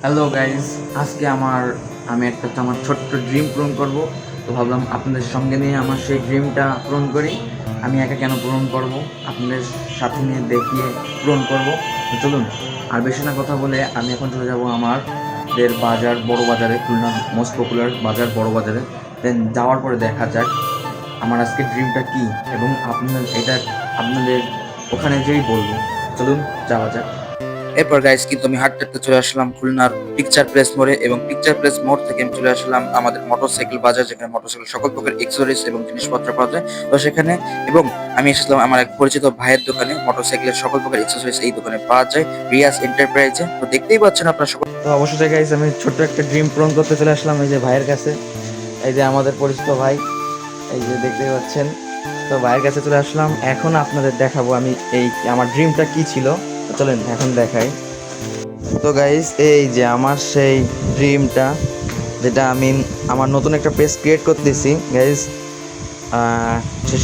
Hello guys, আজকে আমি আমার ছোট্ট ড্রিম পূরণ করব। তো ভাবলাম আপনাদের সঙ্গে নিয়ে আমার সেই ড্রিমটা পূরণ করি। আমি একা কেন পূরণ করব, আপনাদের সাথে নিয়ে দেখিয়ে পূরণ করব। তো চলুন আর বেশি না কথা বলে আমি এখন চলে যাব আমাদের বাজার, বড় বাজারে, খুলনার মোস্ট পপুলার বাজার বড় বাজারে। দেন যাওয়ার পরে দেখা যাক আমার আজকে ড্রিমটা কী, এবং আপনাদের ওখানে যেই বলবো। চলুন যাওয়া যাক। এরপর গাইস কিন্তু আমি হাঁটতে হাঁটতে চলে আসলাম খুলনার পিকচার প্লেস মোড়ে, এবং পিকচার প্লেস মোড় থেকে আমি চলে আসলাম আমাদের মোটরসাইকেল বাজার, যেখানে মোটরসাইকেল সকল প্রকার এক্সেসরিজ এবং জিনিসপত্র পাওয়া যায়। তো সেখানে এবং আমি এসেছিলাম আমার এক পরিচিত ভাইয়ের দোকানে, মোটরসাইকেলের সকল প্রকার এক্সেসরিজ এই দোকানে পাওয়া যায়, রিয়াজ এন্টারপ্রাইজে। তো দেখতেই পাচ্ছেন আপনারা সকল। তো অবশ্যই গাইস আমি ছোট্ট একটা ড্রিম পূরণ করতে চলে আসলাম এই যে ভাইয়ের কাছে। এই যে আমাদের পরিচিত ভাই, এই যে দেখতেই পাচ্ছেন। তো ভাইয়ের কাছে চলে আসলাম, এখন আপনাদের দেখাবো আমি আমার ড্রিমটা কি ছিল। চলেন এখন দেখাই। তো গাইস এই যে আমার সেই ড্রিমটা, যেটা আমি আমার নতুন একটা পেজ ক্রিয়েট করতেছি গাইস,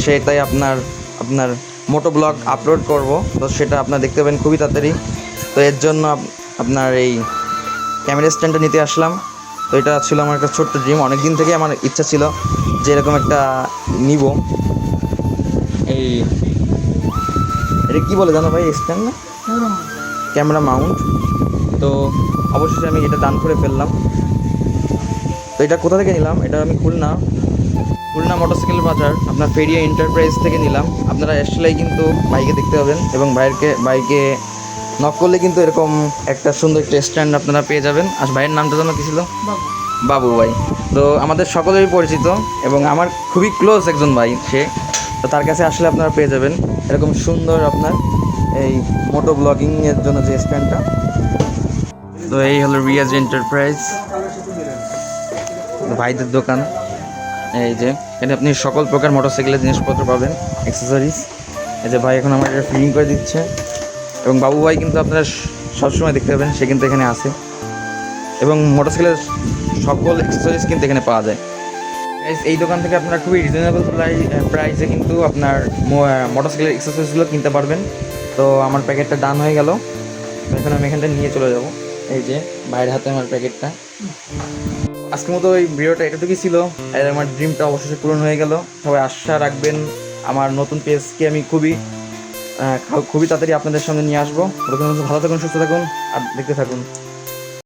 সেটাই আপনার আপনার মোটো ব্লগ আপলোড করব। তো সেটা আপনারা দেখতে পাবেন খুবই তাড়াতাড়ি। তো এর জন্য আপনার এই ক্যামেরা স্ট্যান্ডটা নিতে আসলাম। তো এটা ছিল আমার একটা ছোট্ট ড্রিম, অনেক দিন থেকে আমার ইচ্ছা ছিল যে এরকম একটা নিব। এই এটা কী বলে জানো ভাই, স্ট্যান্ড না ক্যামেরা মাউন্ট। তো অবশেষে আমি এটা দান করে ফেললাম। তো এটা কোথা থেকে নিলাম, এটা আমি খুলনা মোটরসাইকেল বাজার আপনার ফেরিয়া এন্টারপ্রাইজ থেকে নিলাম। আপনারা আসলেই কিন্তু বাইকে দেখতে পাবেন, এবং বাইকে নক করলে কিন্তু এরকম একটা সুন্দর একটা স্ট্যান্ড আপনারা পেয়ে যাবেন। আর ভাইয়ের নামটা যেন কী ছিল? বাবু ভাই। তো আমাদের সকলেরই পরিচিত এবং আমার খুবই ক্লোজ একজন ভাই সে। তো তার কাছে আসলে আপনারা পেয়ে যাবেন এরকম সুন্দর আপনার এই মোটো ব্লগিংয়ের জন্য যে স্ট্যান্ডটা। তো এই হলো রিয়াজ এন্টারপ্রাইজ, ভাইদের দোকান। এই যে এটা আপনি সকল প্রকার মোটরসাইকেলের জিনিসপত্র পাবেন, অ্যাক্সেসরিজ। এই যে ভাই এখন আমার এটা ফিটিং করে দিচ্ছে, এবং বাবু ভাই কিন্তু আপনারা সবসময় দেখতে পাবেন, সে কিন্তু এখানে আসে, এবং মোটরসাইকেলের সকল অ্যাক্সেসরিজ কিন্তু এখানে পাওয়া যায়। এই দোকান থেকে আপনারা খুবই রিজনেবল প্রাইসে কিন্তু আপনার মোটরসাইকেলের অ্যাক্সেসরিজগুলো কিনতে পারবেন। তো আমার প্যাকেটটা ডান হয়ে গেল। এখন আমি এখানটা নিয়ে চলে যাব। এই যে ভাইয়ের হাতে আমার প্যাকেটটা। আজকের মতো ওই ভিডিওটা এতটুকুই ছিল, আর আমার ড্রিমটা অবশেষে পূরণ হয়ে গেল। সবাই আশা রাখবেন আমার নতুন পেজকে আমি খুবই তাড়াতাড়ি আপনাদের সামনে নিয়ে আসবো। ভালো থাকুন, সুস্থ থাকুন, আর দেখতে থাকুন।